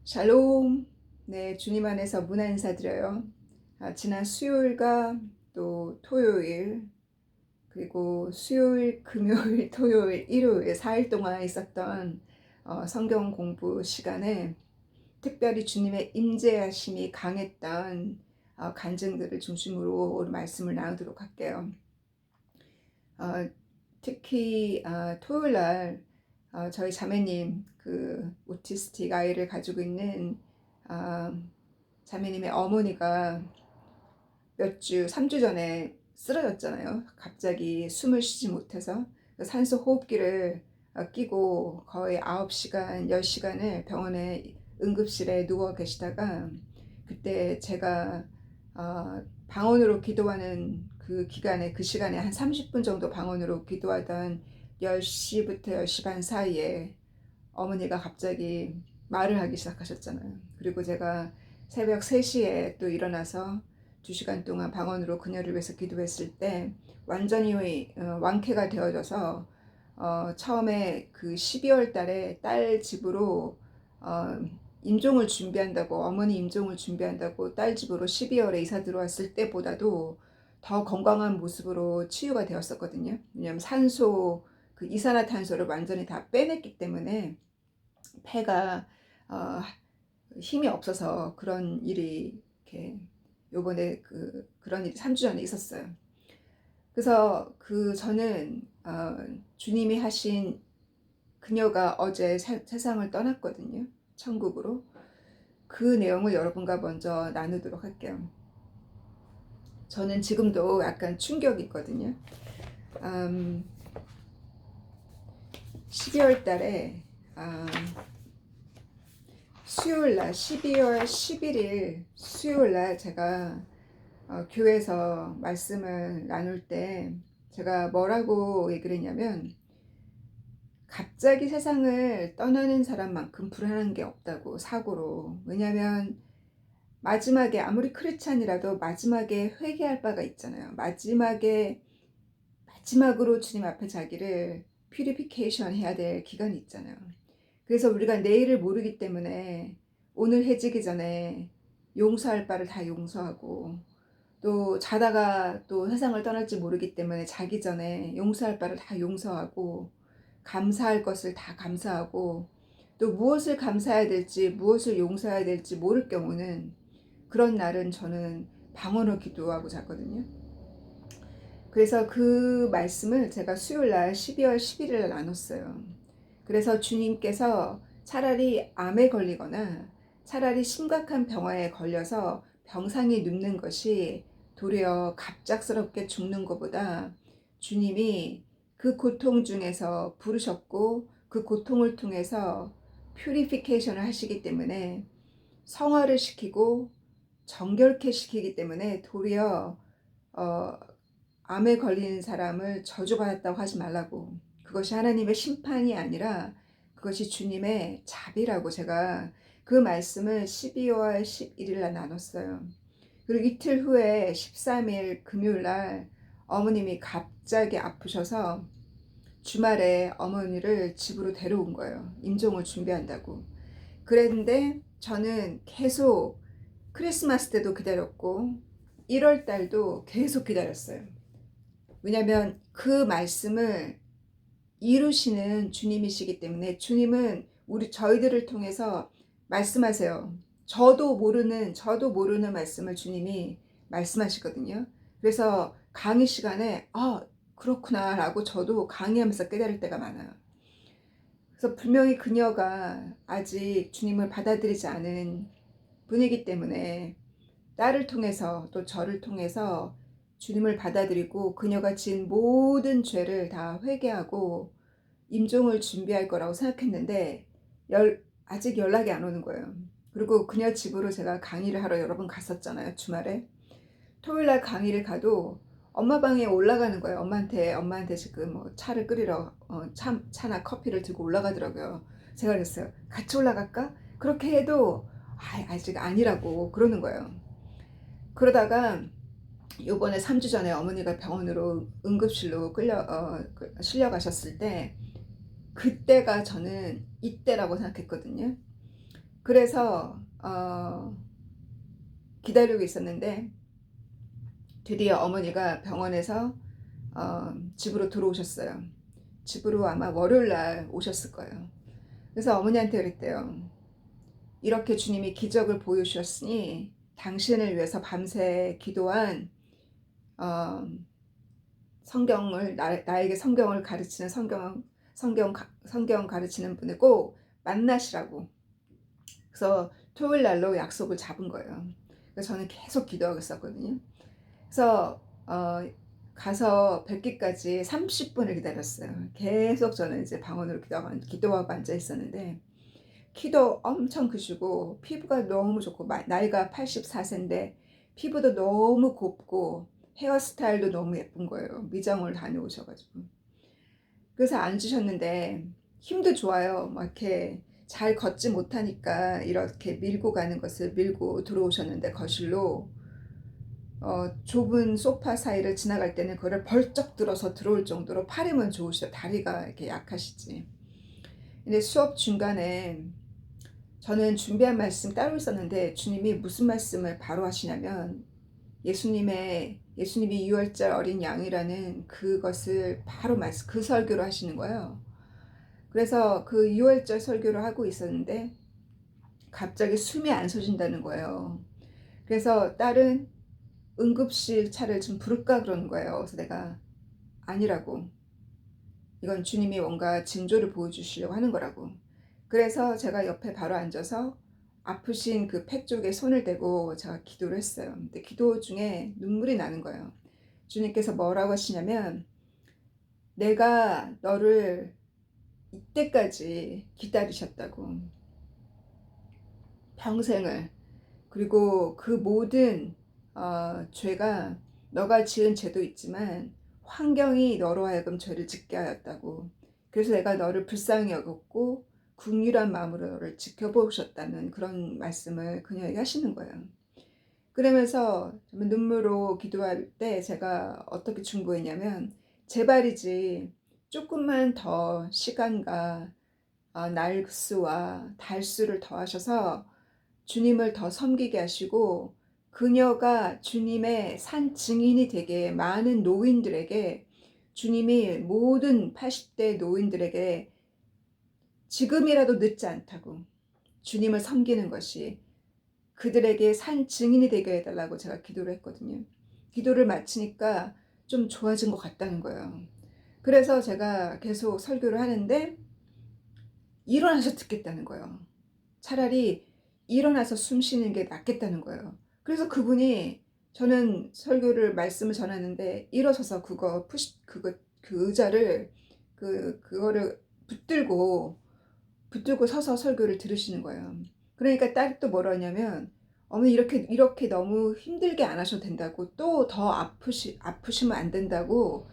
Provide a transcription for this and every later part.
샬롬. 네, 주님 안에서 문안 인사드려요. 지난 수요일과 또 토요일, 그리고 수요일, 금요일, 토요일, 일요일 4일 동안 있었던 성경 공부 시간에 특별히 주님의 임재하심이 강했던 간증들을 중심으로 오늘 말씀을 나누도록 할게요. 특히 토요일 날 저희 자매님, 그 오티스틱 아이를 가지고 있는 자매님의 어머니가 3주 전에 쓰러졌잖아요. 갑자기 숨을 쉬지 못해서 산소 호흡기를 끼고 거의 9시간, 10시간을 병원에 응급실에 누워 계시다가, 그때 제가 방언으로 기도하는 그 기간에, 그 시간에 한 30분 정도 방언으로 기도하던 10시부터 10시 반 사이에 어머니가 갑자기 말을 하기 시작하셨잖아요. 그리고 제가 새벽 3시에 또 일어나서 2시간 동안 방언으로 그녀를 위해서 기도했을 때 완전히 완쾌가 되어져서 처음에 그 12월 달에 딸 집으로 임종을 준비한다고, 어머니 임종을 준비한다고 딸 집으로 12월에 이사 들어왔을 때보다도 더 건강한 모습으로 치유가 되었었거든요. 왜냐하면 그 이산화탄소를 완전히 다 빼냈기 때문에 폐가 힘이 없어서 그런 일이 이렇게 요번에 그런 일이 3주 전에 있었어요. 그래서 저는 주님이 하신, 그녀가 어제 세상을 떠났거든요. 천국으로. 그 내용을 여러분과 먼저 나누도록 할게요. 저는 지금도 약간 충격이 있거든요. 12월 달에 수요일날 12월 11일 수요일날 제가 교회에서 말씀을 나눌 때 제가 뭐라고 얘기를 했냐면, 갑자기 세상을 떠나는 사람만큼 불안한 게 없다고, 사고로. 왜냐면 마지막에 아무리 크리스찬이라도 마지막에 회개할 바가 있잖아요. 마지막으로 주님 앞에 자기를 퓨리피케이션 해야 될 기간이 있잖아요. 그래서 우리가 내일을 모르기 때문에 오늘 해지기 전에 용서할 바를 다 용서하고, 또 자다가 또 세상을 떠날지 모르기 때문에 자기 전에 용서할 바를 다 용서하고, 감사할 것을 다 감사하고, 또 무엇을 감사해야 될지 무엇을 용서해야 될지 모를 경우는, 그런 날은 저는 방언으로 기도하고 잤거든요. 그래서 그 말씀을 제가 수요일날 12월 11일 날 나눴어요. 그래서 주님께서 차라리 암에 걸리거나 차라리 심각한 병화에 걸려서 병상이 눕는 것이 도리어 갑작스럽게 죽는 것보다, 주님이 그 고통 중에서 부르셨고 그 고통을 통해서 퓨리피케이션을 하시기 때문에, 성화를 시키고 정결케 시키기 때문에 도리어 암에 걸리는 사람을 저주받았다고 하지 말라고, 그것이 하나님의 심판이 아니라 그것이 주님의 자비라고, 제가 그 말씀을 12월 11일 날 나눴어요. 그리고 이틀 후에 13일 금요일 날 어머님이 갑자기 아프셔서 주말에 어머니를 집으로 데려온 거예요. 임종을 준비한다고. 그랬는데 저는 계속 크리스마스 때도 기다렸고 1월 달도 계속 기다렸어요. 왜냐하면 그 말씀을 이루시는 주님이시기 때문에, 주님은 저희들을 통해서 말씀하세요. 저도 모르는 말씀을 주님이 말씀하시거든요. 그래서 강의 시간에 그렇구나 라고 저도 강의하면서 깨달을 때가 많아요. 그래서 분명히 그녀가 아직 주님을 받아들이지 않은 분이기 때문에 딸을 통해서 또 저를 통해서 주님을 받아들이고 그녀가 지은 모든 죄를 다 회개하고 임종을 준비할 거라고 생각했는데 아직 연락이 안 오는 거예요. 그리고 그녀 집으로 제가 강의를 하러 여러 번 갔었잖아요, 주말에. 토요일날 강의를 가도 엄마 방에 올라가는 거예요. 엄마한테 지금 차를 끓이러 차나 커피를 들고 올라가더라고요. 제가 그랬어요. 같이 올라갈까? 그렇게 해도 아직 아니라고 그러는 거예요. 그러다가 요번에 3주 전에 어머니가 병원으로 응급실로 실려가셨을 때, 그때가 저는 이때라고 생각했거든요. 그래서 기다리고 있었는데 드디어 어머니가 병원에서 집으로 들어오셨어요. 집으로 아마 월요일 날 오셨을 거예요. 그래서 어머니한테 그랬대요. 이렇게 주님이 기적을 보여주셨으니 당신을 위해서 밤새 기도한 어, 성경을 나에게 성경을 가르치는 성경 가르치는 분을 꼭 만나시라고. 그래서 토요일 날로 약속을 잡은 거예요. 그래서 저는 계속 기도하고 있었거든요. 그래서 가서 뵙기까지 30분을 기다렸어요. 계속 저는 이제 방언으로 기도하고 앉아 있었는데 키도 엄청 크시고 피부가 너무 좋고 나이가 84세인데 피부도 너무 곱고 헤어스타일도 너무 예쁜 거예요. 미장원을 다녀오셔가지고. 그래서 앉으셨는데 힘도 좋아요. 막 이렇게 잘 걷지 못하니까 이렇게 밀고 가는 것을 밀고 들어오셨는데 거실로 좁은 소파 사이를 지나갈 때는 그걸 벌쩍 들어서 들어올 정도로 팔힘은 좋으시다. 다리가 이렇게 약하시지. 근데 수업 중간에 저는 준비한 말씀 따로 있었는데 주님이 무슨 말씀을 바로 하시냐면 예수님이 6월절 어린 양이라는 그것을 바로 그 설교를 하시는 거예요. 그래서 그 6월절 설교를 하고 있었는데 갑자기 숨이 안 쉬어진다는 거예요. 그래서 딸은 응급실 차를 좀 부를까 그러는 거예요. 그래서 내가 아니라고. 이건 주님이 뭔가 징조를 보여주시려고 하는 거라고. 그래서 제가 옆에 바로 앉아서 아프신 그 팩 쪽에 손을 대고 제가 기도를 했어요. 근데 기도 중에 눈물이 나는 거예요. 주님께서 뭐라고 하시냐면 내가 너를 이때까지 기다리셨다고. 평생을. 그리고 그 모든 죄가 너가 지은 죄도 있지만 환경이 너로 하여금 죄를 짓게 하였다고. 그래서 내가 너를 불쌍히 여겼고 긍휼한 마음으로 너를 지켜보셨다는 그런 말씀을 그녀에게 하시는 거예요. 그러면서 정말 눈물로 기도할 때 제가 어떻게 충고했냐면 제발이지 조금만 더 시간과 날수와 달수를 더하셔서 주님을 더 섬기게 하시고 그녀가 주님의 산 증인이 되게 많은 노인들에게 주님이 모든 80대 노인들에게 지금이라도 늦지 않다고 주님을 섬기는 것이 그들에게 산 증인이 되게 해달라고 제가 기도를 했거든요. 기도를 마치니까 좀 좋아진 것 같다는 거예요. 그래서 제가 계속 설교를 하는데 일어나서 듣겠다는 거예요. 차라리 일어나서 숨 쉬는 게 낫겠다는 거예요. 그래서 그분이 저는 말씀을 전하는데 일어서서 그 의자를 그거를 붙들고 서서 설교를 들으시는 거예요. 그러니까 딸이 또 뭐라 하냐면 어머니 이렇게 너무 힘들게 안 하셔도 된다고 또 더 아프시면 안 된다고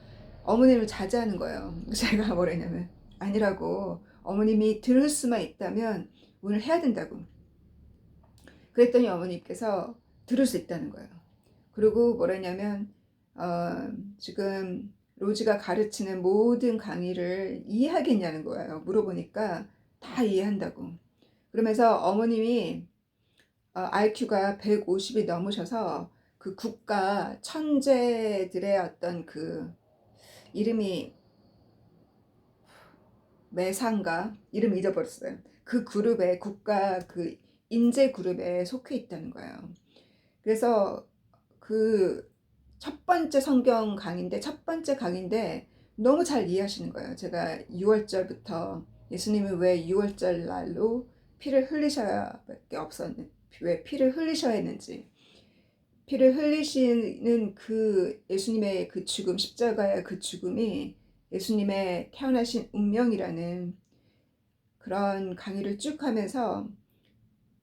어머님을 자제하는 거예요. 제가 뭐라 했냐면 아니라고 어머님이 들을 수만 있다면 오늘 해야 된다고. 그랬더니 어머니께서 들을 수 있다는 거예요. 그리고 뭐라냐면 지금 로지가 가르치는 모든 강의를 이해하겠냐는 거예요. 물어보니까 다 이해한다고. 그러면서 어머님이 IQ가 150이 넘으셔서 그 국가 천재들의 어떤 그 이름이 매상가 이름 잊어버렸어요. 그 그룹에 국가 그 인재 그룹에 속해 있다는 거예요. 그래서 그 첫 번째 성경 강의인데 너무 잘 이해하시는 거예요. 제가 6월절부터 예수님이 왜 6월절 날로 피를 흘리셔야 왜 피를 흘리셔야 했는지 피를 흘리시는 그 예수님의 그 죽음 십자가의 그 죽음이 예수님의 태어나신 운명이라는 그런 강의를 쭉 하면서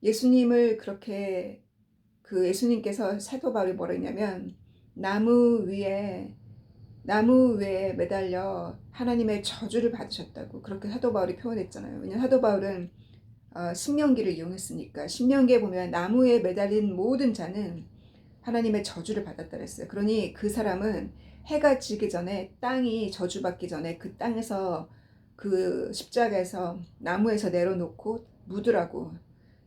예수님을 그렇게 그 예수님께서 사도 바울이 뭐라 했냐면 나무 위에 매달려 하나님의 저주를 받으셨다고 그렇게 사도 바울이 표현했잖아요. 왜냐하면 사도 바울은 신명기를 이용했으니까 신명기에 보면 나무에 매달린 모든 자는 하나님의 저주를 받았다 그랬어요. 그러니 그 사람은 해가 지기 전에 땅이 저주받기 전에 그 땅에서 그 십자가에서 나무에서 내려놓고 묻으라고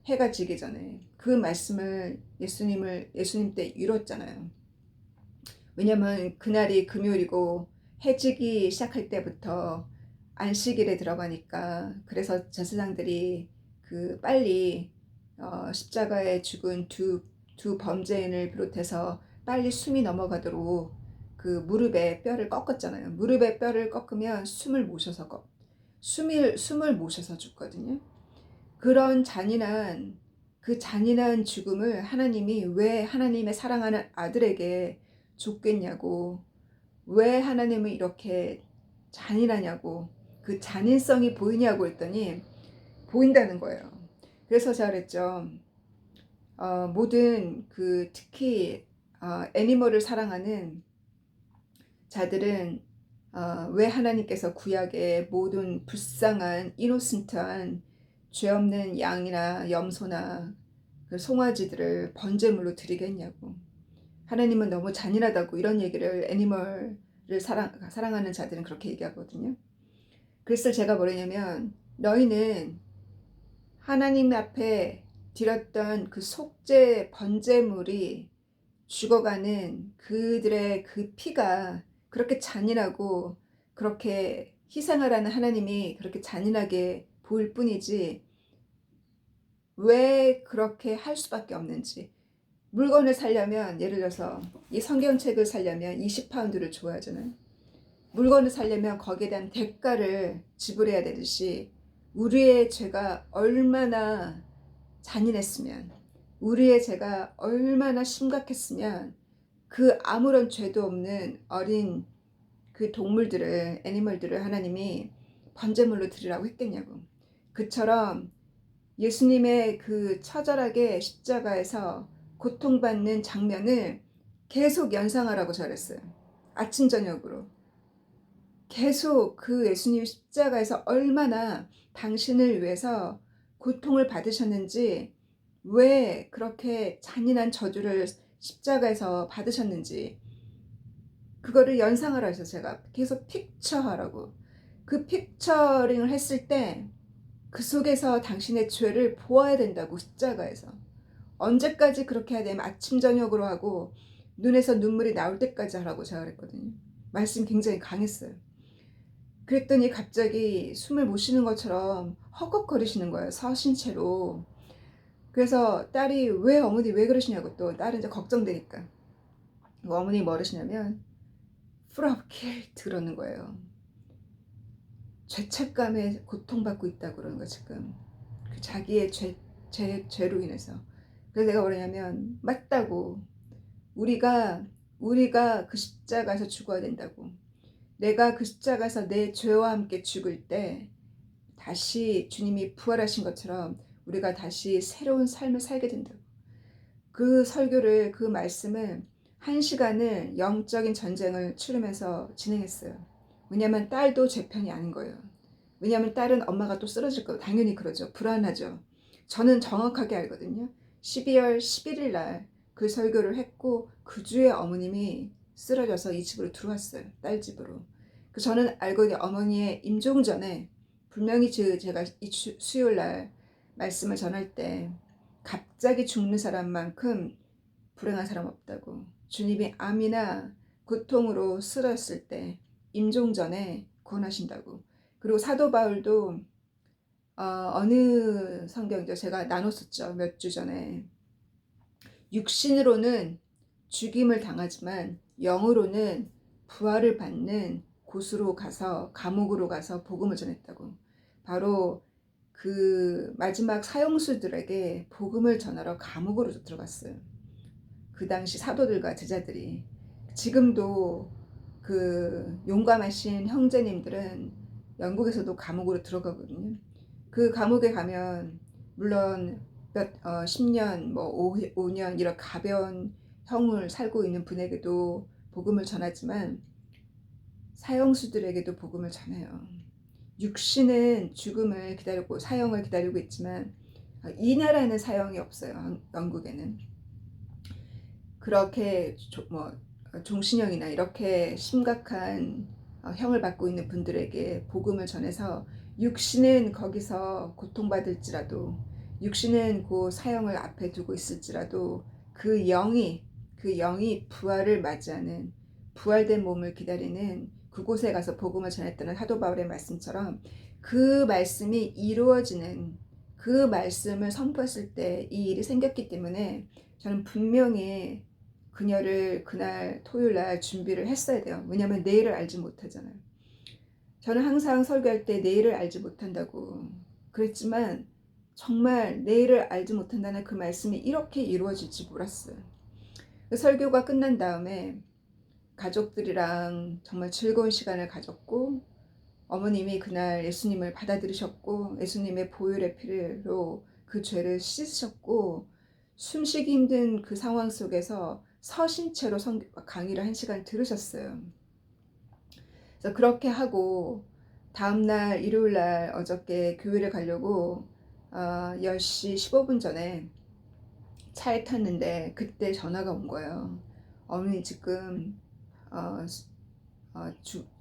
해가 지기 전에 그 말씀을 예수님 때 이뤘잖아요. 왜냐면 그날이 금요일이고 해지기 시작할 때부터 안식일에 들어가니까, 그래서 제사장들이 그 빨리 십자가에 죽은 두 범죄인을 비롯해서 빨리 숨이 넘어가도록 그 무릎에 뼈를 꺾었잖아요. 무릎에 뼈를 꺾으면 숨을 모셔서 죽거든요. 그런 그 잔인한 죽음을 하나님이 왜 하나님의 사랑하는 아들에게 줬겠냐고, 왜 하나님은 이렇게 잔인하냐고, 그 잔인성이 보이냐고 했더니 보인다는 거예요. 그래서 제가 그랬죠. 모든 특히 애니멀을 사랑하는 자들은 왜 하나님께서 구약에 모든 불쌍한 이노센트한 죄 없는 양이나 염소나 그 송아지들을 번제물로 드리겠냐고. 하나님은 너무 잔인하다고, 이런 얘기를 애니멀을 사랑하는 자들은 그렇게 얘기하거든요. 그래서 제가 뭐냐면, 너희는 하나님 앞에 드렸던 그 속죄 번제물이 죽어가는 그들의 그 피가 그렇게 잔인하고, 그렇게 희생하라는 하나님이 그렇게 잔인하게 보일 뿐이지 왜 그렇게 할 수밖에 없는지. 물건을 사려면, 예를 들어서 이 성경책을 사려면 20파운드를 줘야 하잖아요. 물건을 사려면 거기에 대한 대가를 지불해야 되듯이, 우리의 죄가 얼마나 잔인했으면, 우리의 죄가 얼마나 심각했으면 그 아무런 죄도 없는 어린 그 동물들을, 애니멀들을 하나님이 번제물로 드리라고 했겠냐고. 그처럼 예수님의 그 처절하게 십자가에서 고통받는 장면을 계속 연상하라고 저랬어요. 아침 저녁으로 계속 그 예수님 십자가에서 얼마나 당신을 위해서 고통을 받으셨는지, 왜 그렇게 잔인한 저주를 십자가에서 받으셨는지, 그거를 연상하라 해서 제가 계속 픽처하라고. 그 픽처링을 했을 때 그 속에서 당신의 죄를 보아야 된다고. 십자가에서 언제까지 그렇게 해야 되면 아침 저녁으로 하고 눈에서 눈물이 나올 때까지 하라고 제가 그랬거든요. 말씀이 굉장히 강했어요. 그랬더니 갑자기 숨을 못 쉬는 것처럼 헉헉거리시는 거예요, 서신 채로. 그래서 딸이 어머니 왜 그러시냐고, 또 딸은 이제 걱정되니까. 어머니 뭐 그러시냐면 프랍킬 그러는 거예요. 죄책감에 고통받고 있다고 그러는 거야 지금. 그 자기의 죄로 인해서. 그래서 내가 뭐냐면, 맞다고. 우리가 그 십자가에서 죽어야 된다고. 내가 그 십자가에서 내 죄와 함께 죽을 때 다시 주님이 부활하신 것처럼 우리가 다시 새로운 삶을 살게 된다고. 그 설교를, 그 말씀을 1시간을 영적인 전쟁을 치르면서 진행했어요. 왜냐하면 딸도 제 편이 아닌 거예요. 왜냐하면 딸은 엄마가 또 쓰러질 거예요. 당연히 그러죠. 불안하죠. 저는 정확하게 알거든요. 12월 11일 날 그 설교를 했고 그 주에 어머님이 쓰러져서 이 집으로 들어왔어요. 딸 집으로. 그 저는 알거든요. 어머니의 임종 전에 분명히 제가 이 수요일 날 말씀을 전할 때 갑자기 죽는 사람만큼 불행한 사람 없다고. 주님이 암이나 고통으로 쓰러졌을 때 임종 전에 구원하신다고. 그리고 사도 바울도 어느 성경이죠? 제가 나눴었죠. 몇 주 전에. 육신으로는 죽임을 당하지만 영으로는 부활을 받는 곳으로 가서, 감옥으로 가서 복음을 전했다고. 바로 그 마지막 사형수들에게 복음을 전하러 감옥으로 들어갔어요. 그 당시 사도들과 제자들이. 지금도 그 용감하신 형제님들은 영국에서도 감옥으로 들어가거든요. 그 감옥에 가면 물론 10년, 5년 이런 가벼운 형을 살고 있는 분에게도 복음을 전하지만 사형수들에게도 복음을 전해요. 육신은 죽음을 기다리고 사형을 기다리고 있지만 이 나라는 사형이 없어요. 영국에는. 그렇게 종신형이나 이렇게 심각한 형을 받고 있는 분들에게 복음을 전해서 육신은 거기서 고통받을지라도 육신은 그 사형을 앞에 두고 있을지라도 그 영이 부활을 맞이하는 부활된 몸을 기다리는 그곳에 가서 복음을 전했다는 사도 바울의 말씀처럼 그 말씀이 이루어지는 그 말씀을 선포했을 때 이 일이 생겼기 때문에 저는 분명히 그녀를 그날 토요일 날 준비를 했어야 돼요. 왜냐하면 내일을 알지 못하잖아요. 저는 항상 설교할 때 내일을 알지 못한다고 그랬지만 정말 내일을 알지 못한다는 그 말씀이 이렇게 이루어질지 몰랐어요. 그 설교가 끝난 다음에 가족들이랑 정말 즐거운 시간을 가졌고 어머님이 그날 예수님을 받아들이셨고 예수님의 보혈의 피로 그 죄를 씻으셨고 숨쉬기 힘든 그 상황 속에서 서신 채로 강의를 1시간 들으셨어요. 그래서 그렇게 하고 다음날 일요일날 어저께 교회를 가려고 10시 15분 전에 차에 탔는데 그때 전화가 온 거예요. 어머니 지금 어,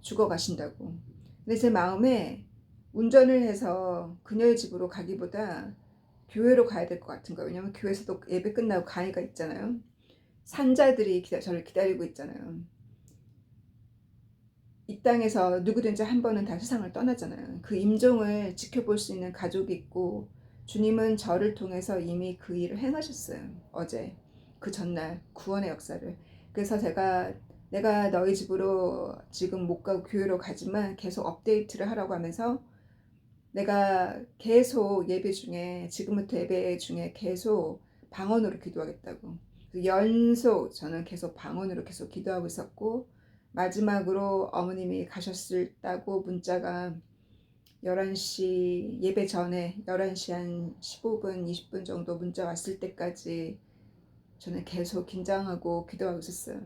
죽어 가신다고. 근데 제 마음에 운전을 해서 그녀의 집으로 가기보다 교회로 가야 될 것 같은 거예요. 왜냐면 교회에서도 예배 끝나고 강의가 있잖아요. 산자들이 저를 기다리고 있잖아요. 이 땅에서 누구든지 한 번은 다 세상을 떠나잖아요. 그 임종을 지켜볼 수 있는 가족이 있고 주님은 저를 통해서 이미 그 일을 행하셨어요. 어제 그 전날 구원의 역사를. 그래서 내가 너희 집으로 지금 못 가고 교회로 가지만 계속 업데이트를 하라고 하면서 내가 계속 예배 중에 지금부터 예배 중에 계속 방언으로 기도하겠다고. 연속 저는 계속 방언으로 계속 기도하고 있었고 마지막으로 어머님이 가셨다고 문자가 11시 예배 전에 11시 한 15분 20분 정도 문자 왔을 때까지 저는 계속 긴장하고 기도하고 있었어요.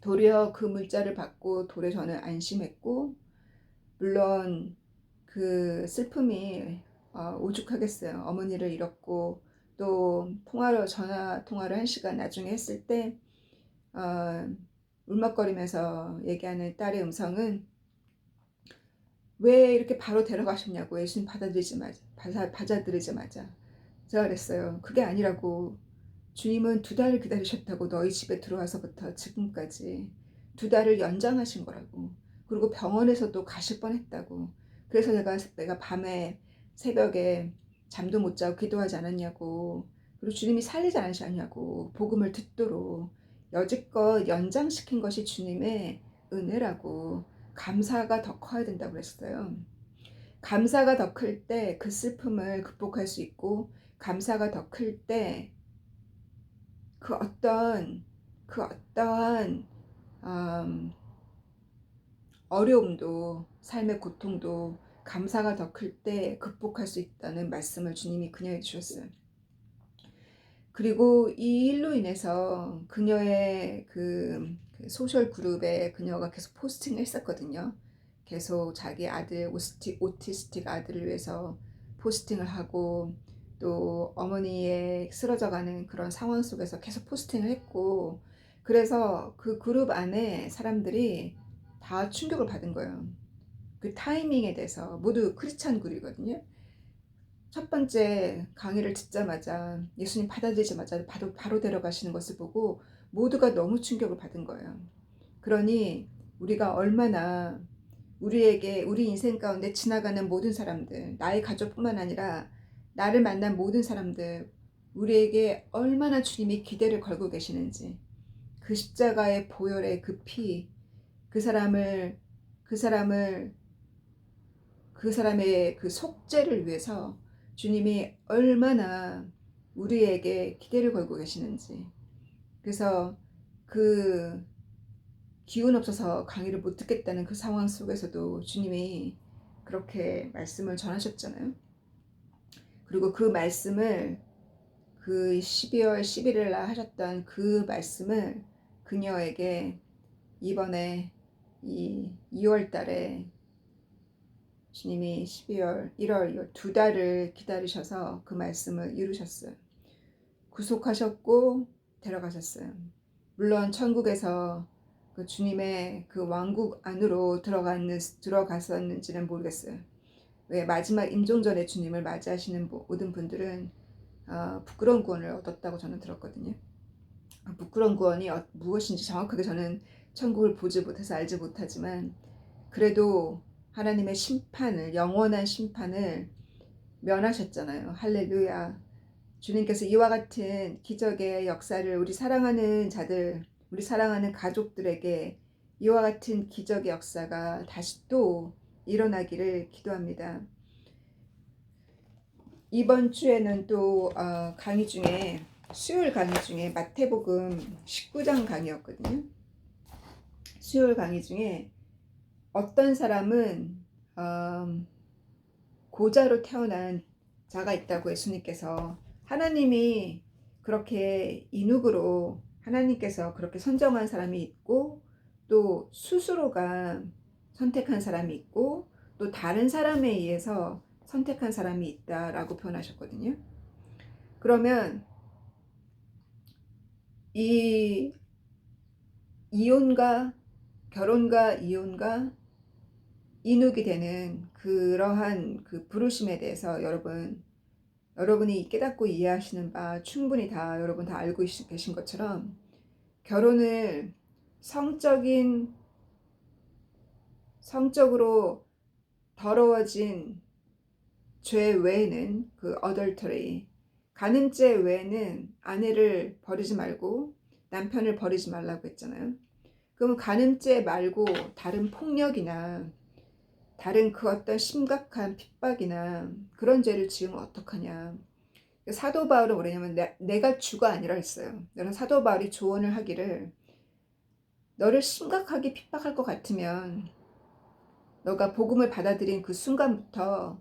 도리어 그 문자를 받고 도리어 저는 안심했고 물론 그 슬픔이 오죽하겠어요. 어머니를 잃었고 또 전화 통화를 1시간 나중에 했을 때 울먹거리면서 얘기하는 딸의 음성은 왜 이렇게 바로 데려가셨냐고. 예수님 받아들이자마자 제가 그랬어요. 그게 아니라고. 주님은 2달을 기다리셨다고. 너희 집에 들어와서부터 지금까지 2달을 연장하신 거라고. 그리고 병원에서도 가실 뻔했다고. 그래서 내가 밤에 새벽에 잠도 못 자고 기도하지 않았냐고. 그리고 주님이 살리지 않으셨냐고. 복음을 듣도록 여지껏 연장시킨 것이 주님의 은혜라고. 감사가 더 커야 된다고 그랬어요. 감사가 더 클 때 그 슬픔을 극복할 수 있고 감사가 더 클 때 그 어떠한 어려움도 삶의 고통도 감사가 더 클 때 극복할 수 있다는 말씀을 주님이 그녀에게 주셨어요. 그리고 이 일로 인해서 그녀의 그 소셜 그룹에 그녀가 계속 포스팅을 했었거든요. 계속 자기 아들 오티스틱 아들을 위해서 포스팅을 하고 또 어머니의 쓰러져가는 그런 상황 속에서 계속 포스팅을 했고 그래서 그 그룹 안에 사람들이 다 충격을 받은 거예요. 그 타이밍에 대해서 모두 크리스찬 그룹이거든요. 첫 번째 강의를 듣자마자 예수님 받아들이자마자 바로 데려가시는 것을 보고 모두가 너무 충격을 받은 거예요. 그러니 우리가 얼마나 우리 인생 가운데 지나가는 모든 사람들, 나의 가족뿐만 아니라 나를 만난 모든 사람들, 우리에게 얼마나 주님이 기대를 걸고 계시는지, 그 십자가의 보혈의 그 피, 그 사람을 그 사람의 그 속죄를 위해서 주님이 얼마나 우리에게 기대를 걸고 계시는지. 그래서 그 기운 없어서 강의를 못 듣겠다는 그 상황 속에서도 주님이 그렇게 말씀을 전하셨잖아요. 그리고 그 말씀을 그 12월 11일 날 하셨던 그 말씀을 그녀에게 이번에 이 2월 달에 주님이 12월, 1월, 2월 2달을 기다리셔서 그 말씀을 이루셨어요. 구속하셨고 데려가셨어요. 물론 천국에서 그 주님의 그 왕국 안으로 들어갔었는지는 모르겠어요. 왜 마지막 임종전에 주님을 맞이하시는 모든 분들은 부끄러운 구원을 얻었다고 저는 들었거든요. 부끄러운 구원이 무엇인지 정확하게 저는 천국을 보지 못해서 알지 못하지만 그래도 하나님의 심판을, 영원한 심판을 면하셨잖아요. 할렐루야. 주님께서 이와 같은 기적의 역사를 우리 사랑하는 자들, 우리 사랑하는 가족들에게 이와 같은 기적의 역사가 다시 또 일어나기를 기도합니다. 이번 주에는 또 강의 중에, 수요일 강의 중에 마태복음 19장 강의였거든요. 수요일 강의 중에 어떤 사람은 고자로 태어난 자가 있다고 예수님께서, 하나님이 그렇게 인육으로 하나님께서 그렇게 선정한 사람이 있고 또 스스로가 선택한 사람이 있고 또 다른 사람에 의해서 선택한 사람이 있다라고 표현하셨거든요. 그러면 이 이혼과 결혼과 이혼과 인육이 되는 그러한 그 부르심에 대해서 여러분이 깨닫고 이해하시는 바 충분히 다 여러분 다 알고 계신 것처럼 결혼을 성적으로 더러워진 죄 외에는 그 어덜터리, 간음죄 외에는 아내를 버리지 말고 남편을 버리지 말라고 했잖아요. 그럼 간음죄 말고 다른 폭력이나 다른 그 어떤 심각한 핍박이나 그런 죄를 지으면 어떡하냐. 사도 바울은 뭐냐면 내가 주가 아니라 했어요. 너는 사도 바울이 조언을 하기를, 너를 심각하게 핍박할 것 같으면 너가 복음을 받아들인 그 순간부터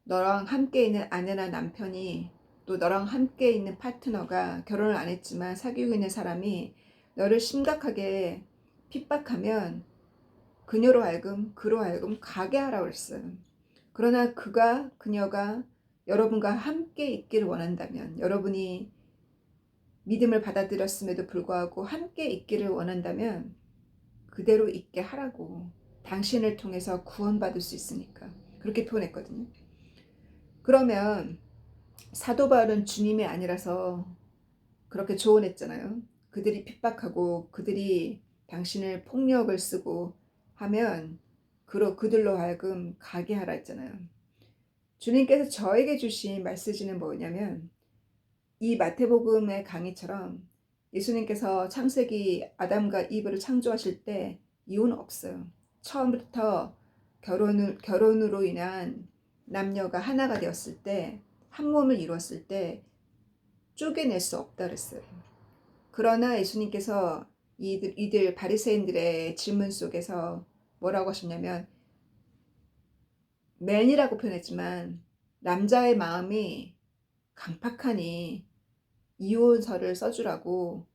너랑 함께 있는 아내나 남편이, 또 너랑 함께 있는 파트너가, 결혼을 안 했지만 사귀고 있는 사람이 너를 심각하게 핍박하면 그로 하여금 가게 하라고 했어요. 그러나 그녀가 여러분과 함께 있기를 원한다면, 여러분이 믿음을 받아들였음에도 불구하고 함께 있기를 원한다면 그대로 있게 하라고. 당신을 통해서 구원받을 수 있으니까. 그렇게 표현했거든요. 그러면 사도 바울은 주님이 아니라서 그렇게 조언했잖아요. 그들이 핍박하고 그들이 당신을 폭력을 쓰고 하면 그들로 하여금 가게 하라 했잖아요. 주님께서 저에게 주신 메시지는 뭐냐면, 이 마태복음의 강의처럼 예수님께서 창세기 아담과 이브를 창조하실 때 이혼 없어요. 처음부터 결혼으로 인한 남녀가 하나가 되었을 때, 한 몸을 이루었을 때 쪼개낼 수 없다 그랬어요. 그러나 예수님께서 이들 바리새인들의 질문 속에서 뭐라고 하셨냐면, 맨이라고 표현했지만 남자의 마음이 강팍하니 이혼서를 써주라고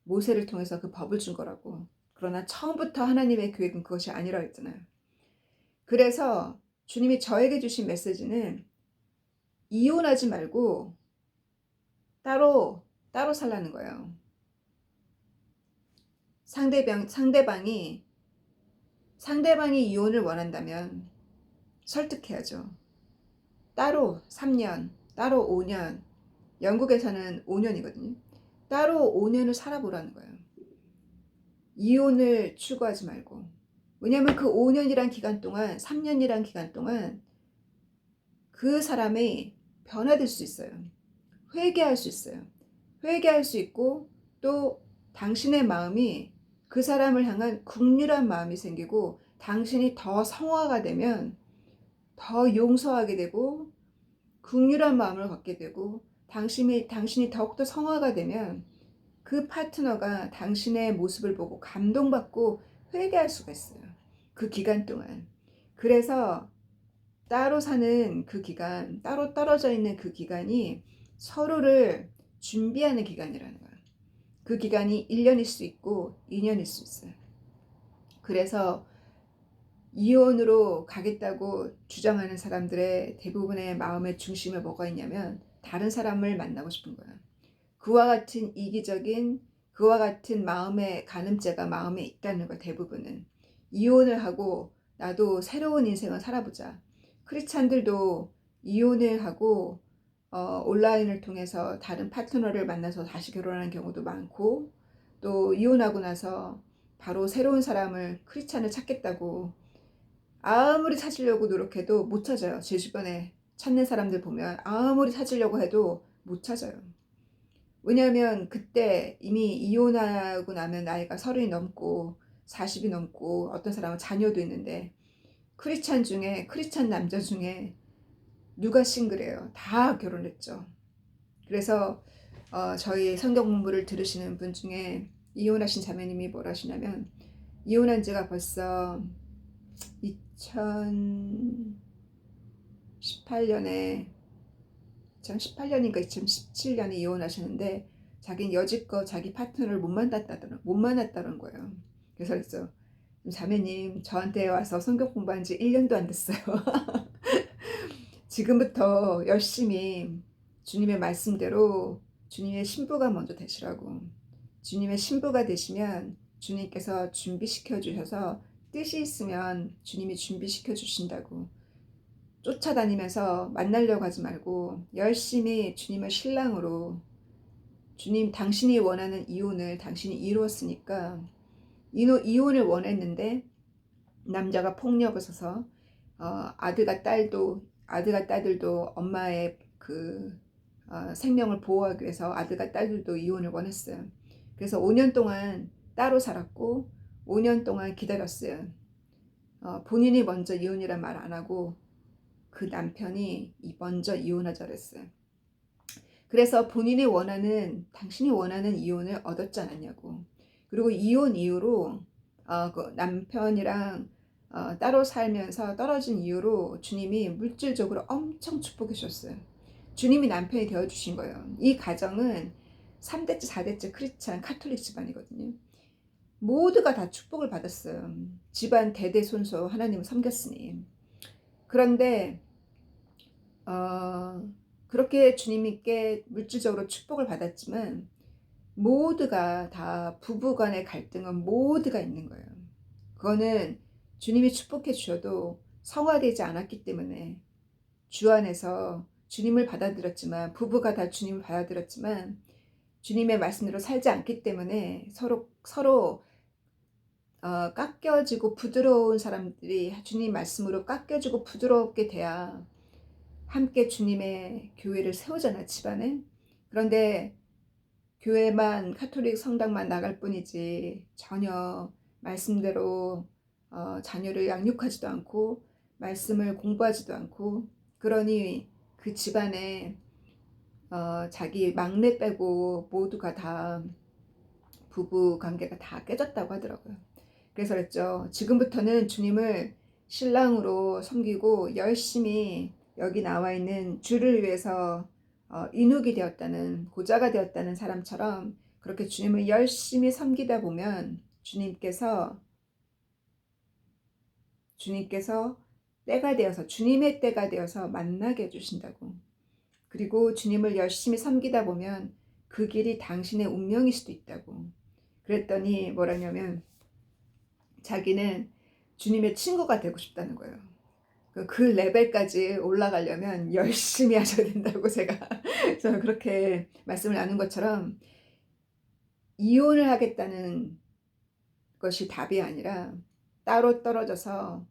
모세를 통해서 그 법을 준 거라고. 그러나 처음부터 하나님의 계획은 그것이 아니라고 했잖아요. 그래서 주님이 저에게 주신 메시지는 이혼하지 말고 따로 살라는 거예요. 상대방이 이혼을 원한다면 설득해야죠. 따로 3년, 따로 5년, 영국에서는 5년이거든요. 따로 5년을 살아보라는 거예요. 이혼을 추구하지 말고. 왜냐하면 그 5년이란 기간 동안, 3년이란 기간 동안 그 사람이 변화될 수 있어요. 회개할 수 있어요. 회개할 수 있고 또 당신의 마음이 그 사람을 향한 긍휼한 마음이 생기고, 당신이 더 성화가 되면 더 용서하게 되고 긍휼한 마음을 갖게 되고, 당신이 더욱더 성화가 되면 그 파트너가 당신의 모습을 보고 감동받고 회개할 수가 있어요. 그 기간 동안. 그래서 따로 사는 그 기간, 따로 떨어져 있는 그 기간이 서로를 준비하는 기간이라는 거예요. 그 기간이 1년일 수 있고 2년일 수 있어요. 그래서 이혼으로 가겠다고 주장하는 사람들의 대부분의 마음의 중심에 뭐가 있냐면 다른 사람을 만나고 싶은 거예요. 그와 같은 이기적인, 그와 같은 마음의 간음죄가 마음에 있다는 거예요. 대부분은 이혼을 하고 나도 새로운 인생을 살아보자, 크리스찬들도 이혼을 하고 온라인을 통해서 다른 파트너를 만나서 다시 결혼하는 경우도 많고, 또 이혼하고 나서 바로 새로운 사람을 크리스찬을 찾겠다고 아무리 찾으려고 노력해도 못 찾아요. 제 주변에 찾는 사람들 보면 아무리 찾으려고 해도 못 찾아요. 왜냐하면 그때 이미 이혼하고 나면 나이가 30이 넘고 40이 넘고 어떤 사람은 자녀도 있는데, 크리스찬 남자 중에 누가 싱글해요? 다 결혼했죠. 그래서 저희 성경 공부를 들으시는 분 중에 이혼하신 자매님이 뭐라 하시냐면, 이혼한 지가 벌써 2018년에 2018년인가 2017년에 이혼하셨는데, 자기는 여지껏 자기 파트너를 못 만났다는 거예요. 그래서 자매님, 저한테 와서 성경 공부한 지 1년도 안 됐어요. 지금부터 열심히 주님의 말씀대로 주님의 신부가 먼저 되시라고. 주님의 신부가 되시면 주님께서 준비시켜 주셔서, 뜻이 있으면 주님이 준비시켜 주신다고. 쫓아다니면서 만나려고 하지 말고 열심히 주님의 신랑으로, 주님 당신이 원하는 이혼을 당신이 이루었으니까, 이혼을 원했는데 남자가 폭력을 써서 아들과 딸들도 엄마의 생명을 보호하기 위해서 아들과 딸들도 이혼을 원했어요. 그래서 5년 동안 따로 살았고 5년 동안 기다렸어요. 본인이 먼저 이혼이란 말 안 하고 그 남편이 먼저 이혼하자 그랬어요. 그래서 당신이 원하는 이혼을 얻었지 않았냐고. 그리고 이혼 이후로 그 남편이랑 따로 살면서 떨어진 이후로 주님이 물질적으로 엄청 축복해 주셨어요. 주님이 남편이 되어주신 거예요. 이 가정은 3대째 4대째 크리스찬 카톨릭 집안이거든요. 모두가 다 축복을 받았어요. 집안 대대손손 하나님을 섬겼으니. 그런데 그렇게 주님께 물질적으로 축복을 받았지만, 모두가 다 부부간의 갈등은 모두가 있는 거예요. 그거는 주님이 축복해 주셔도 성화되지 않았기 때문에, 주 안에서 주님을 받아들였지만, 부부가 다 주님을 받아들였지만 주님의 말씀대로 살지 않기 때문에 서로 깎여지고, 부드러운 사람들이 주님 말씀으로 깎여지고 부드럽게 돼야 함께 주님의 교회를 세우잖아, 집안에. 그런데 교회만, 카톨릭 성당만 나갈 뿐이지 전혀 말씀대로 자녀를 양육하지도 않고 말씀을 공부하지도 않고, 그러니 그 집안에 자기 막내 빼고 모두가 다 부부 관계가 다 깨졌다고 하더라고요. 그래서 그랬죠. 지금부터는 주님을 신랑으로 섬기고 열심히 여기 나와 있는 주를 위해서 인육이 되었다는, 고자가 되었다는 사람처럼 그렇게 주님을 열심히 섬기다 보면 주님께서 때가 되어서, 주님의 때가 되어서 만나게 해주신다고. 그리고 주님을 열심히 섬기다 보면 그 길이 당신의 운명일 수도 있다고. 그랬더니 뭐라냐면, 자기는 주님의 친구가 되고 싶다는 거예요. 그 레벨까지 올라가려면 열심히 하셔야 된다고 제가 저는 그렇게 말씀을 나눈 것처럼, 이혼을 하겠다는 것이 답이 아니라 따로 떨어져서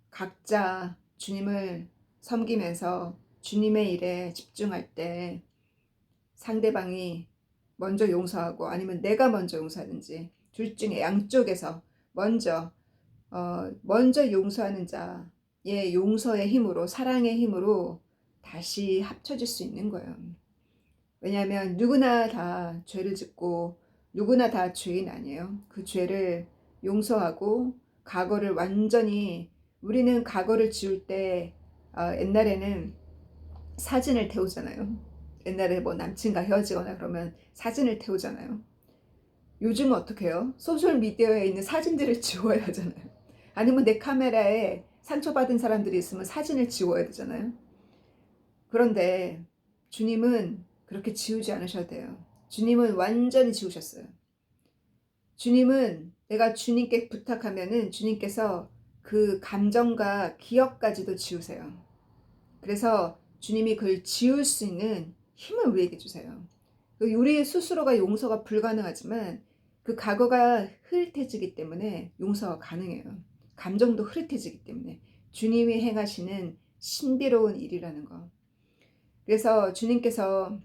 각자 주님을 섬기면서 주님의 일에 집중할 때, 상대방이 먼저 용서하고 아니면 내가 먼저 용서하든지 둘 중에 양쪽에서 먼저 용서하는 자의 용서의 힘으로, 사랑의 힘으로 다시 합쳐질 수 있는 거예요. 왜냐하면 누구나 다 죄를 짓고 누구나 다 죄인 아니에요. 그 죄를 용서하고 과거를 완전히, 우리는 과거를 지울 때 옛날에는 사진을 태우잖아요. 옛날에 뭐 남친과 헤어지거나 그러면 사진을 태우잖아요. 요즘은 어떻게 해요? 소셜미디어에 있는 사진들을 지워야 하잖아요. 아니면 내 카메라에 상처받은 사람들이 있으면 사진을 지워야 되잖아요. 그런데 주님은 그렇게 지우지 않으셔도 돼요. 주님은 완전히 지우셨어요. 주님은 내가 주님께 부탁하면은 주님께서 그 감정과 기억까지도 지우세요. 그래서 주님이 그걸 지울 수 있는 힘을 우리에게 주세요. 우리 스스로가 용서가 불가능하지만 그 과거가 흐릿해지기 때문에 용서가 가능해요. 감정도 흐릿해지기 때문에 주님이 행하시는 신비로운 일이라는 거. 그래서 주님께서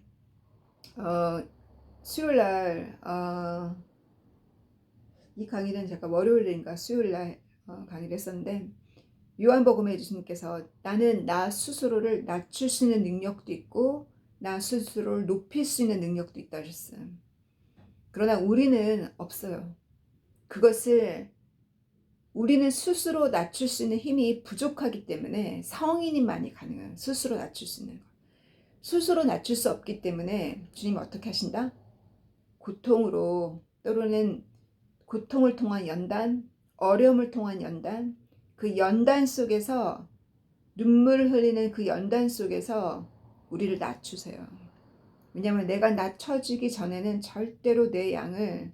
수요일날 이 강의는 제가 월요일인가 수요일날 강의를 했었는데 요한복음에 주님께서 나는 나 스스로를 낮출 수 있는 능력도 있고 나 스스로를 높일 수 있는 능력도 있다 하셨어요. 그러나 우리는 없어요. 그것을 우리는 스스로 낮출 수 있는 힘이 부족하기 때문에 성인이만이 가능해요. 스스로 낮출 수 있는 거. 스스로 낮출 수 없기 때문에 주님이 어떻게 하신다? 고통으로 때로는 고통을 통한 연단, 어려움을 통한 연단, 그 연단 속에서 눈물 흘리는 그 연단 속에서 우리를 낮추세요. 왜냐하면 내가 낮춰지기 전에는 절대로 내 양을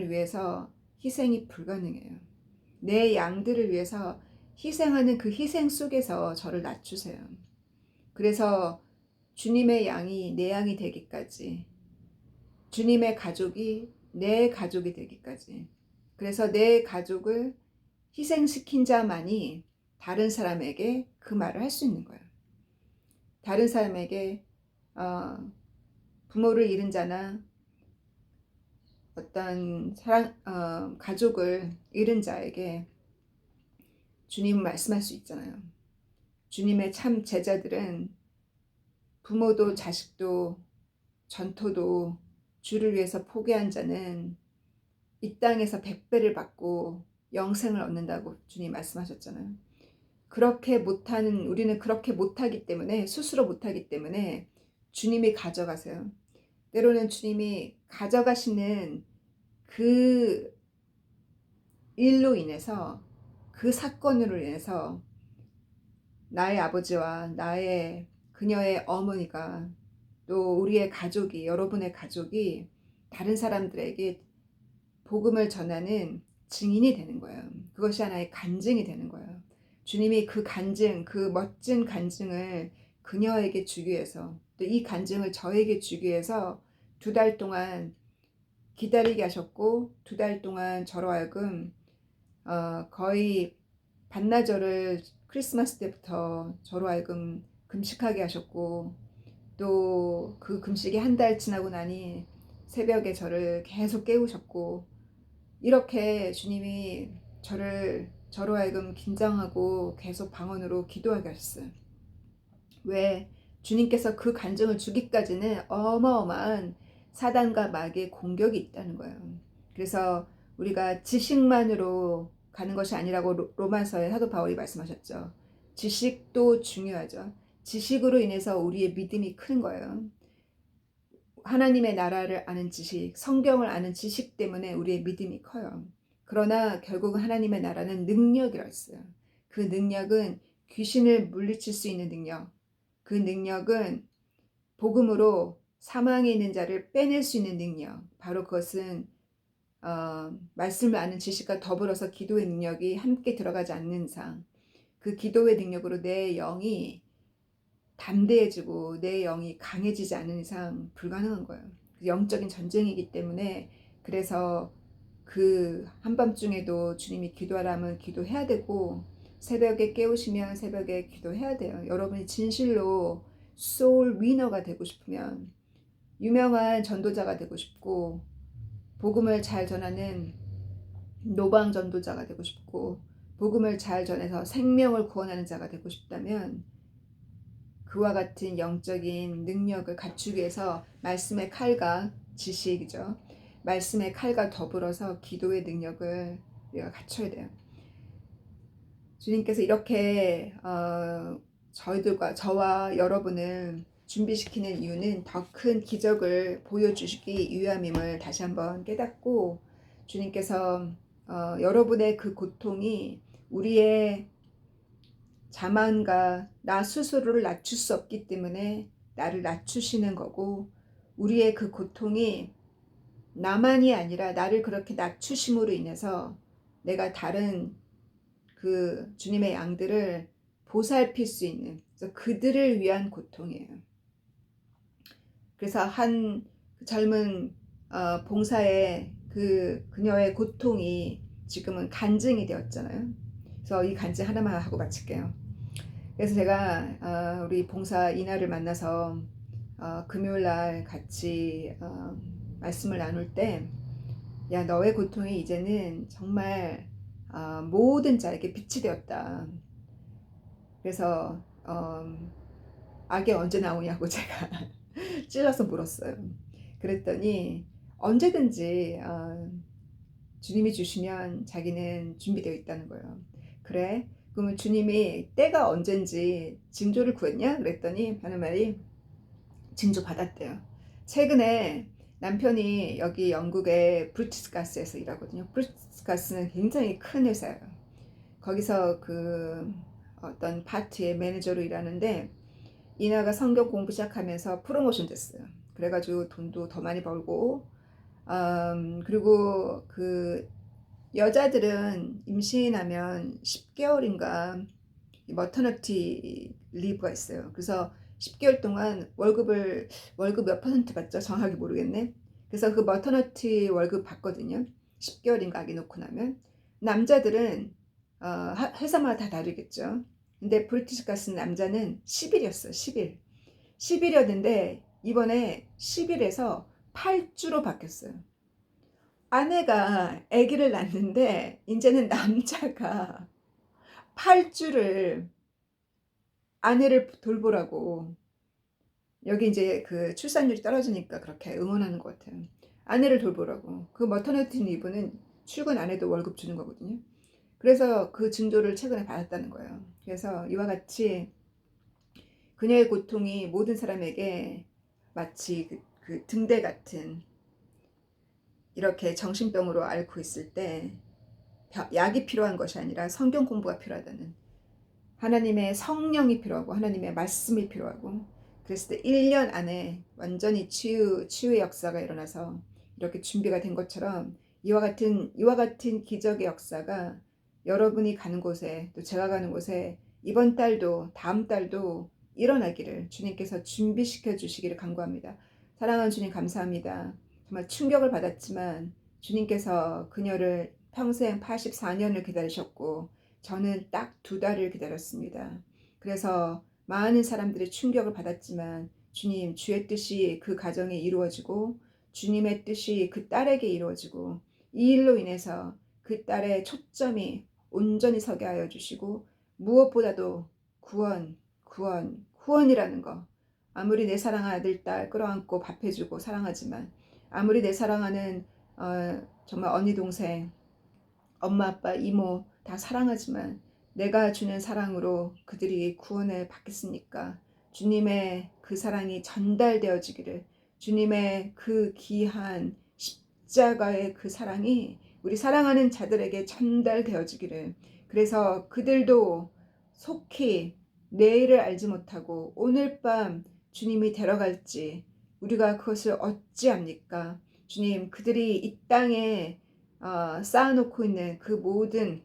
위해서 희생이 불가능해요. 내 양들을 위해서 희생하는 그 희생 속에서 저를 낮추세요. 그래서 주님의 양이 내 양이 되기까지, 주님의 가족이 내 가족이 되기까지, 그래서 내 가족을 희생시킨 자만이 다른 사람에게 그 말을 할 수 있는 거예요. 다른 사람에게 부모를 잃은 자나 어떤 가족을 잃은 자에게 주님은 말씀할 수 있잖아요. 주님의 참 제자들은 부모도 자식도 전토도 주를 위해서 포기한 자는 이 땅에서 100배를 받고 영생을 얻는다고 주님 말씀하셨잖아요. 그렇게 못하는 우리는 그렇게 못하기 때문에 스스로 못하기 때문에 주님이 가져가세요. 때로는 주님이 가져가시는 그 일로 인해서 그 사건으로 인해서 나의 아버지와 나의 그녀의 어머니가 또 우리의 가족이 여러분의 가족이 다른 사람들에게 복음을 전하는 증인이 되는 거예요. 그것이 하나의 간증이 되는 거예요. 주님이 그 간증, 그 멋진 간증을 그녀에게 주기 위해서 또 이 간증을 저에게 주기 위해서 2달 동안 기다리게 하셨고 2달 동안 저로 하여금 거의 반나절을 크리스마스 때부터 저로 하여금 금식하게 하셨고 또 그 금식이 1달 지나고 나니 새벽에 저를 계속 깨우셨고 이렇게 주님이 저로 하여금 긴장하고 계속 방언으로 기도하게 하셨어요. 왜? 주님께서 그 간증을 주기까지는 어마어마한 사단과 마귀의 공격이 있다는 거예요. 그래서 우리가 지식만으로 가는 것이 아니라고 로마서에 사도 바울이 말씀하셨죠. 지식도 중요하죠. 지식으로 인해서 우리의 믿음이 큰 거예요. 하나님의 나라를 아는 지식, 성경을 아는 지식 때문에 우리의 믿음이 커요. 그러나 결국은 하나님의 나라는 능력이라 했어요. 그 능력은 귀신을 물리칠 수 있는 능력, 그 능력은 복음으로 사망에 있는 자를 빼낼 수 있는 능력, 바로 그것은 말씀을 아는 지식과 더불어서 기도의 능력이 함께 들어가지 않는 이상 그 기도의 능력으로 내 영이 담대해지고 내 영이 강해지지 않는 이상 불가능한 거예요. 영적인 전쟁이기 때문에 그래서 그 한밤중에도 주님이 기도하라면 기도해야 되고 새벽에 깨우시면 새벽에 기도해야 돼요. 여러분이 진실로 소울 위너가 되고 싶으면 유명한 전도자가 되고 싶고 복음을 잘 전하는 노방 전도자가 되고 싶고 복음을 잘 전해서 생명을 구원하는 자가 되고 싶다면 그와 같은 영적인 능력을 갖추기 위해서 말씀의 칼과 지식이죠. 말씀의 칼과 더불어서 기도의 능력을 우리가 갖춰야 돼요. 주님께서 이렇게 저와 여러분을 준비시키는 이유는 더 큰 기적을 보여주시기 위함임을 다시 한번 깨닫고 주님께서 여러분의 그 고통이 우리의 자만과 나 스스로를 낮출 수 없기 때문에 나를 낮추시는 거고 우리의 그 고통이 나만이 아니라 나를 그렇게 낮추심으로 인해서 내가 다른 그 주님의 양들을 보살필 수 있는, 그래서 그들을 위한 고통이에요. 그래서 한 젊은 봉사의 그녀의 고통이 지금은 간증이 되었잖아요. 그래서 이 간증 하나만 하고 마칠게요. 그래서 제가 우리 봉사 이나를 만나서 금요일날 같이 말씀을 나눌 때, 야, 너의 고통이 이제는 정말 모든 자에게 빛이 되었다. 그래서 악이 언제 나오냐고 제가 찔러서 물었어요. 그랬더니 언제든지 주님이 주시면 자기는 준비되어 있다는 거예요. 그래? 그러면 주님이 때가 언젠지 징조를 구했냐? 그랬더니 하는 말이 징조 받았대요. 최근에 남편이 여기 영국의 브루티스가스에서 일하거든요. 브루티스가스는 굉장히 큰 회사예요. 거기서 어떤 파트의 매니저로 일하는데, 이나가 성경 공부 시작하면서 프로모션 됐어요. 그래가지고 돈도 더 많이 벌고, 그리고 여자들은 임신하면 10개월인가 머터너티 리브가 있어요. 그래서 10개월 동안 월급 몇 퍼센트 받죠? 정확하게 모르겠네. 그래서 그 머터너티 월급 받거든요. 10개월인가 아기 놓고 나면. 남자들은 회사마다 다 다르겠죠. 근데 브리티시 가스 남자는 10일이었어요. 10일. 10일이었는데 이번에 10일에서 8주로 바뀌었어요. 아내가 아기를 낳는데 이제는 남자가 8주를 아내를 돌보라고, 여기 이제 그 출산율이 떨어지니까 그렇게 응원하는 것 같아요. 아내를 돌보라고. 그 머터너티 리브는 출근 안 해도 월급 주는 거거든요. 그래서 그 징조를 최근에 받았다는 거예요. 그래서 이와 같이 그녀의 고통이 모든 사람에게 마치 그 등대 같은, 이렇게 정신병으로 앓고 있을 때 약이 필요한 것이 아니라 성경 공부가 필요하다는, 하나님의 성령이 필요하고 하나님의 말씀이 필요하고, 그랬을 때 1년 안에 완전히 치유의 역사가 일어나서 이렇게 준비가 된 것처럼, 이와 같은 기적의 역사가 여러분이 가는 곳에, 또 제가 가는 곳에 이번 달도 다음 달도 일어나기를 주님께서 준비시켜 주시기를 간구합니다. 사랑하는 주님, 감사합니다. 정말 충격을 받았지만 주님께서 그녀를 평생 84년을 기다리셨고 저는 딱 2달을 기다렸습니다. 그래서 많은 사람들이 충격을 받았지만 주님, 주의 뜻이 그 가정에 이루어지고 주님의 뜻이 그 딸에게 이루어지고, 이 일로 인해서 그 딸의 초점이 온전히 서게 하여 주시고, 무엇보다도 후원이라는 거. 아무리 내 사랑하는 아들, 딸 끌어안고 밥해주고 사랑하지만, 아무리 내 사랑하는 정말 언니, 동생, 엄마, 아빠, 이모 다 사랑하지만 내가 주는 사랑으로 그들이 구원을 받겠습니까? 주님의 그 사랑이 전달되어지기를, 주님의 그 귀한 십자가의 그 사랑이 우리 사랑하는 자들에게 전달되어지기를, 그래서 그들도 속히 내일을 알지 못하고 오늘 밤 주님이 데려갈지 우리가 그것을 어찌합니까? 주님, 그들이 이 땅에 쌓아놓고 있는 그 모든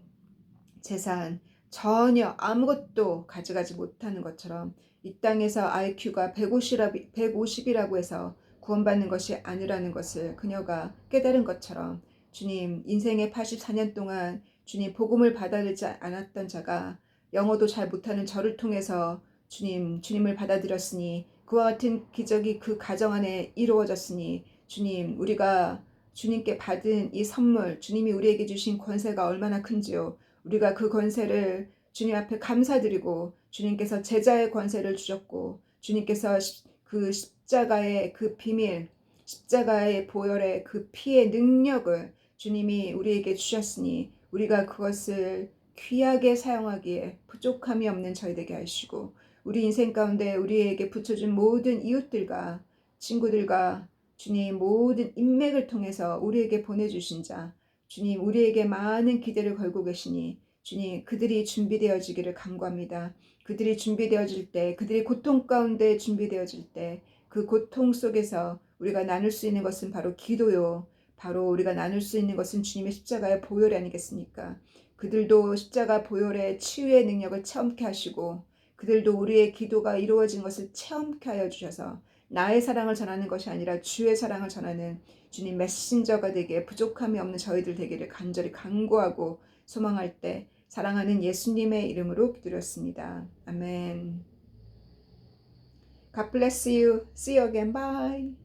재산, 전혀 아무것도 가져가지 못하는 것처럼, 이 땅에서 IQ가 150이라고 해서 구원받는 것이 아니라는 것을 그녀가 깨달은 것처럼, 주님, 인생의 84년 동안 주님 복음을 받아들이지 않았던 자가 영어도 잘 못하는 저를 통해서 주님을 받아들였으니, 그와 같은 기적이 그 가정 안에 이루어졌으니, 주님, 우리가 주님께 받은 이 선물, 주님이 우리에게 주신 권세가 얼마나 큰지요. 우리가 그 권세를 주님 앞에 감사드리고, 주님께서 제자의 권세를 주셨고, 주님께서 그 십자가의 그 비밀, 십자가의 보혈의 그 피의 능력을 주님이 우리에게 주셨으니, 우리가 그것을 귀하게 사용하기에 부족함이 없는 저희 되게 하시고, 우리 인생 가운데 우리에게 붙여준 모든 이웃들과 친구들과 주님 모든 인맥을 통해서 우리에게 보내주신 자, 주님, 우리에게 많은 기대를 걸고 계시니 주님, 그들이 준비되어지기를 간구합니다. 그들이 준비되어질 때, 그들이 고통 가운데 준비되어질 때, 그 고통 속에서 우리가 나눌 수 있는 것은 바로 기도요, 바로 우리가 나눌 수 있는 것은 주님의 십자가의 보혈이 아니겠습니까? 그들도 십자가 보혈의 치유의 능력을 체험케 하시고 그들도 우리의 기도가 이루어진 것을 체험케 하여 주셔서 나의 사랑을 전하는 것이 아니라 주의 사랑을 전하는 주님 메신저가 되기에 부족함이 없는 저희들 되기를 간절히 간구하고 소망할 때 사랑하는 예수님의 이름으로 기도드렸습니다. 아멘. God bless you. See you again. Bye.